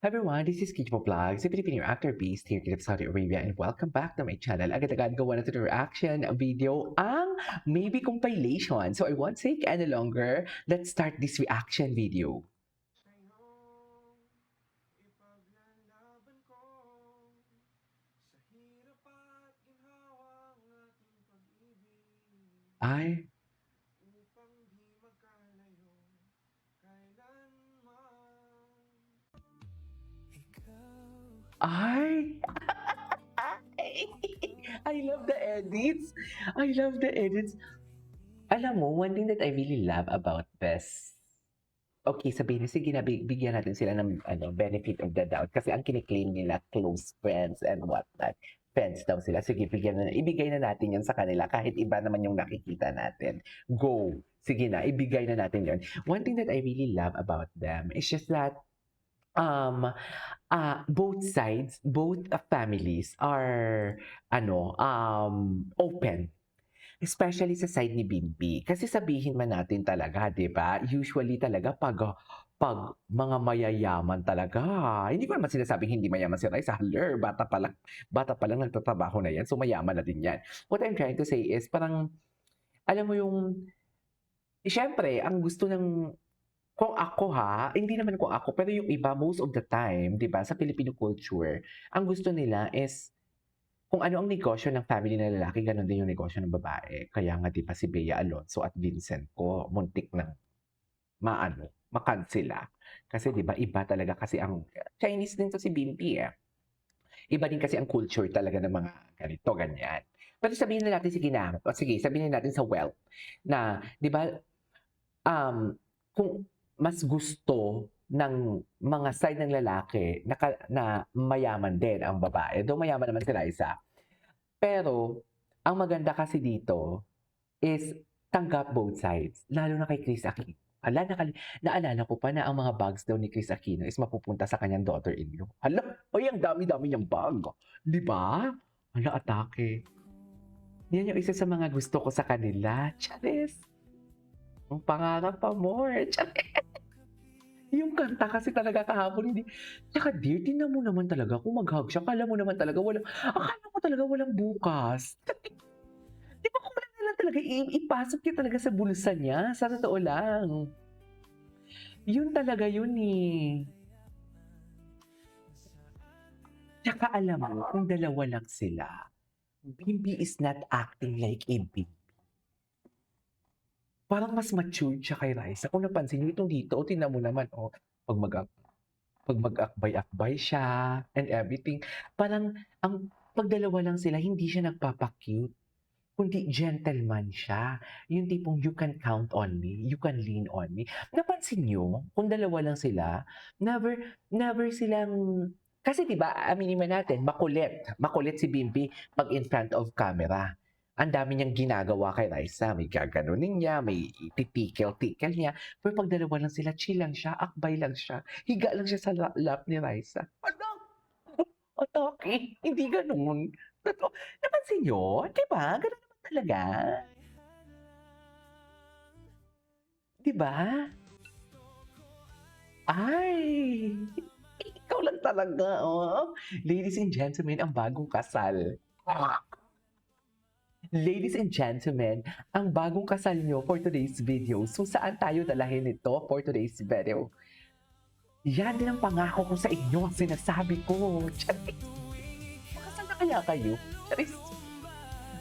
Hi everyone, this is Kicho Vlogs, a Filipino actor based here in Saudi Arabia, and welcome back to my channel. Agad-agad gawa na to the reaction video ang maybe compilation. So I won't take any longer. Let's start this reaction video. Sa'yong ipaglalaban ko sa hirap at ginhawang ating pag-ibig Ay, upang di magkalayo kailanman. Ikaw ay, I love the edits. I love the edits. Alam mo, one thing that I really love about this, okay, sabihin sige na, bigyan natin sila ng benefit of the doubt kasi ang kiniklaim nila close friends and whatnot. Friends daw sila. Sige, ibigay na natin yan sa kanila kahit iba naman yung nakikita natin. Go! Sige na, ibigay na natin yon. One thing that I really love about them is just that um both sides, both families are open. Especially sa side ni Bimbi. Kasi sabihin man natin talaga, 'di ba? Usually talaga pag mga mayayaman talaga, hindi ko naman sinasabing hindi mayaman si Raisa. Haller, bata pa lang nagtatrabaho na 'yan, so mayaman na din 'yan. What I'm trying to say is parang, alam mo yung, siyempre ang gusto ng, kung ako hindi naman kung ako, pero yung iba most of the time, 'di ba, sa Filipino culture, ang gusto nila is kung ano ang negosyo ng family ng lalaki, gano'n din yung negosyo ng babae. Kaya nga 'di ba si Bea Alonzo at Vincent ko muntik ng makansela. Kasi 'di ba iba talaga kasi ang Chinese din 'to si Bimbi, eh. Iba din kasi ang culture talaga ng mga ganito, ganyan. Pero sabihin na natin, sige na, o sige sabihin na natin sa wealth na 'di ba, kung mas gusto ng mga side ng lalaki na mayaman din ang babae, though mayaman naman si Liza. Pero, ang maganda kasi dito is tanggap both sides, lalo na kay Chris Aquino. Hala, naalala ko pa na ang mga bags daw ni Chris Aquino is mapupunta sa kanyang daughter-in-law. Hala, uy, ang dami-dami niyang bag. Di ba? Hala, atake. Yan yung isa sa mga gusto ko sa kanila. Charis, ang pangarap pa more. Charis. Yung kanta kasi talaga kahapon hindi. Tsaka dear, tingnan mo naman talaga kung mag-hug siya, akala mo talaga walang bukas. 'Di ba kung wala na lang talaga ipasok niya talaga sa bulsa niya, sa totoo lang. Yun talaga yun, eh. Tsaka alam mo kung dalawa lang sila, Bimbi is not acting like a Bimbi. Parang mas matured siya kay Raisa. Kung napansin niyo itong dito, tingnan mo naman, 'pag mag 'pag mag-akbay-akbay siya and everything, parang 'pag dalawa lang sila hindi siya nagpapa-cute. Kundi gentleman siya, yung tipong you can count on me, you can lean on me. Napansin niyo kung dalawa lang sila, never never silang, kasi 'di ba aminin man natin makulit si Bimbi 'pag in front of camera. Ang dami niyang ginagawa kay Raisa, may gaganunin niya, may titikil-tikil niya, pero 'pag dalawa lang sila, chill lang siya, akbay lang siya, higa lang siya sa lap ni Raisa. Hala, atake, hindi gano'n. Totoo, napansin niyo, 'di ba, gano'n naman talaga, 'di ba? Ay, ikaw lang talaga, oh. Ladies and gentlemen, ang bagong kasal. Ladies and gentlemen, ang bagong kasal niyo for today's video. So, saan tayo dalahin ito for today's video? Yan din ang pangako ko sa inyo, ang sinasabi ko. Charis, makasal na kaya kayo? Charis.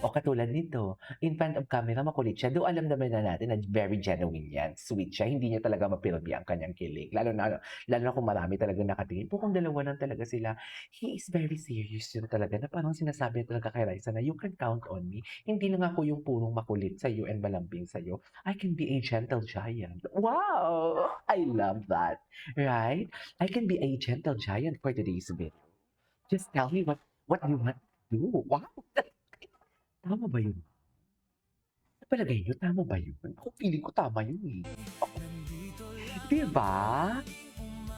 O katulad nito, in front of camera makulit siya. Though alam naman na natin na very genuine yan, sweet siya, hindi niya talaga mapilmi ang kanyang kilig. Lalo na kung marami talaga nakatingin. Pero kung dalawa lang talaga sila, he is very serious yun talaga, na parang sinasabi talaga kay Raisa na you can count on me. Hindi lang ako yung purong makulit sa'yo and malambing sa'yo. I can be a gentle giant. Wow! I love that. Right? I can be a gentle giant for today's video. Just tell me what you want to do. Wow! Tama ba yun? Sa palagay niyo, tama ba yun? Ako feeling ko tama yun, eh. 'Di ba?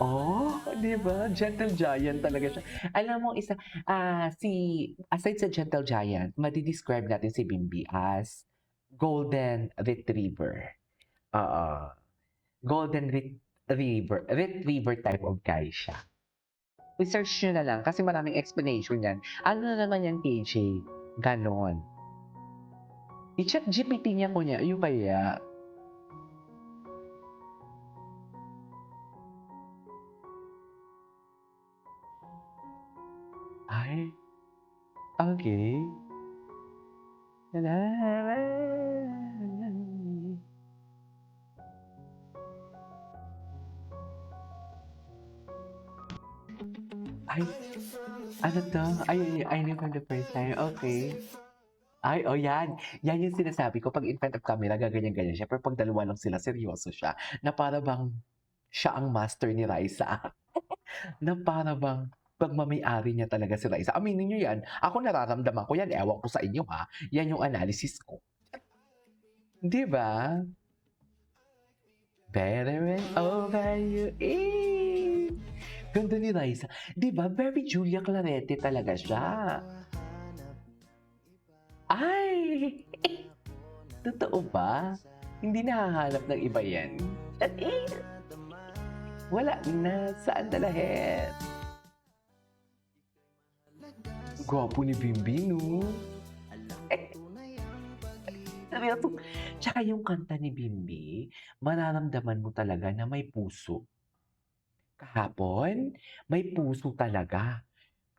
Oh, 'di ba? Gentle giant talaga siya. Alam mo aside sa gentle giant, made-describe natin si Bimbi as golden retriever. Oo, golden retriever type of guy siya. I-search nyo na lang kasi maraming explanation yan. Ano na naman yan, KJ? Ganon. I-chat GPT niya ko niya. Yung kaya. Ay. Okay. Ay, ano to? I knew from the first time. Okay. Ay, oh yan. Yan yung sinasabi ko. Pag in front of camera, gaganyan-ganyan siya. Pero pag dalawa lang sila, seryoso siya. Na para bang siya ang master ni Raisa. Na para bang pagmamay-ari niya talaga si Raisa. Aminin niyo yan. Ako nararamdaman ko yan. Ewan ko sa inyo ha. Yan yung analysis ko. Di ba? Better and over you is. Ganda ni Raisa. Di ba? Very Julia Clarete talaga siya. Ay! Totoo ba? Hindi nahahanap ng iba yan. Wala na. Saan dalahin? Gwapo ni Bimbi, no? Seryoso. Tsaka yung kanta ni Bimbi, mararamdaman mo talaga na may puso. Kahapon, may puso talaga.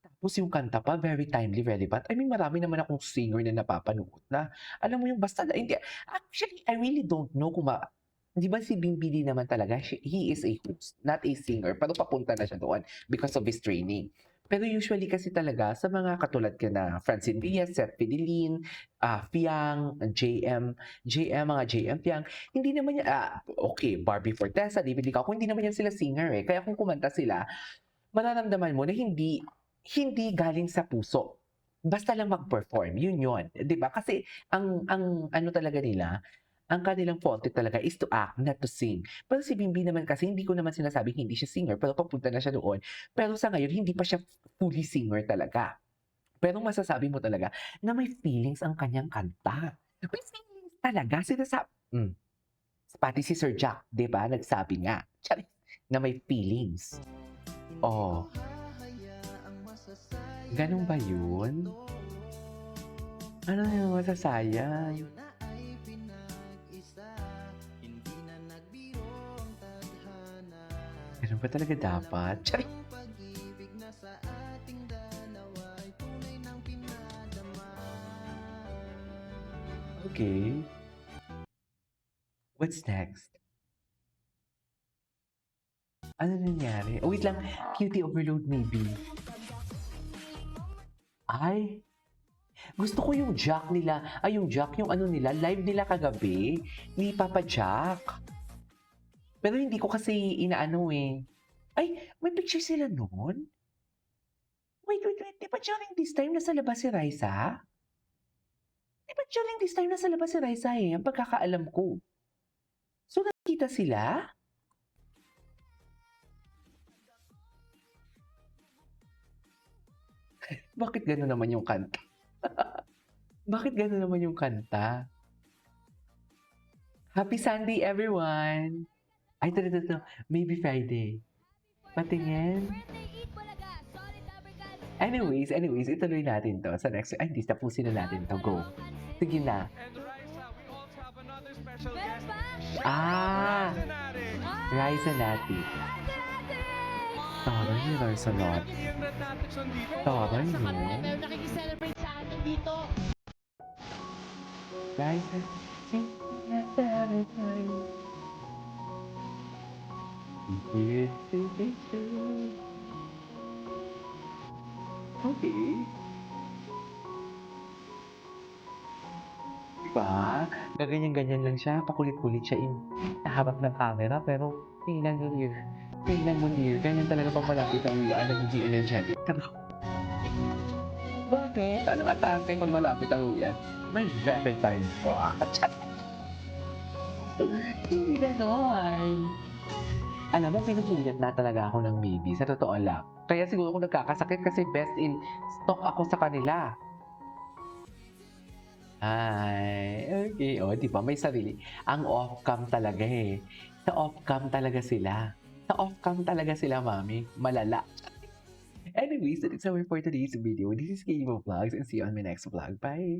Tapos yung kanta pa, very timely, relevant. I mean, marami naman akong singer na napapanood na, alam mo yung basta, hindi, actually, I really don't know kung di ba si Bimbi din naman talaga, he is a host, not a singer, pero papunta na siya doon because of his training. Pero usually kasi talaga, sa mga katulad ka na Francine Villas, Seth Fidelin, Fiang, mga JM Fiang, hindi naman yan, okay, Barbie Fortesa, David Licao, hindi naman yan sila singer eh. Kaya kung kumanta sila, mararamdaman mo na hindi galing sa puso. Basta lang mag-perform, yun. 'Di ba? Kasi ang ano talaga nila, ang kanilang forte talaga is to act, not to sing. Pero si Bimbi naman kasi hindi ko naman sinasabing hindi siya singer, pero papunta na siya doon. Pero sa ngayon, hindi pa siya fully singer talaga. Pero masasabi mo talaga na may feelings ang kanyang kanta. May feelings talaga. Pati si Sir Jack, 'di ba? Nagsabi nga, Charis, na may feelings. Oh, ganun ba yun? Ano yung masasayang? Ganun ba talaga dapat? Charis! Okay. What's next? Ano nangyari? Oh, wait lang. Cutie overload maybe. Ay, gusto ko yung Jack nila. Ay, yung Jack, yung ano nila, live nila kagabi. Ni Papa Jack. Pero hindi ko kasi inaano eh. Ay, may picture sila noon? Wait. Di ba during this time nasa labas si Raisa? Di ba during this time nasa labas si Raisa eh? Ang pagkakaalam ko. So, nakita sila? Bakit gano'n naman yung kanta? Bakit gano'n naman yung kanta? Happy Sunday, everyone! Ay, ito. Maybe Friday. Patingin. Anyways, ituloy natin to sa next. Ay, hindi, tapusin na natin to. Go. Sige na. And Raisa, we also have another special guest. Ah! Raisa Raisa Nati. Nati. Taray ni Raisa Nati. Yung Natnatics nandito. Taray Sa no? kanila, meron nakikiselebrate sa atin dito. Raisa. Okay. Diba? Gaganyan-ganyan lang siya. Pakulit-kulit siya harap ng camera. Pero tingnan mo dear. Ganyan talaga pag malapit ang ulaan ng hindi energetic. Bakit? Anong atake pag malapit ang ulan? May Valentine's po. Hindi ganon. Alam mo, pinupulit na talaga ako ng maybe. Sa totoo lang. Kaya siguro ako nagkakasakit kasi best in stock ako sa kanila. Ay, okay. O, di ba? May sarili. Ang off-cam talaga eh. Sa off-cam talaga sila. Sa off-cam talaga sila, mami. Malala. Anyways, that's our for today's video. This is Katie Vlogs and see you on my next vlog. Bye!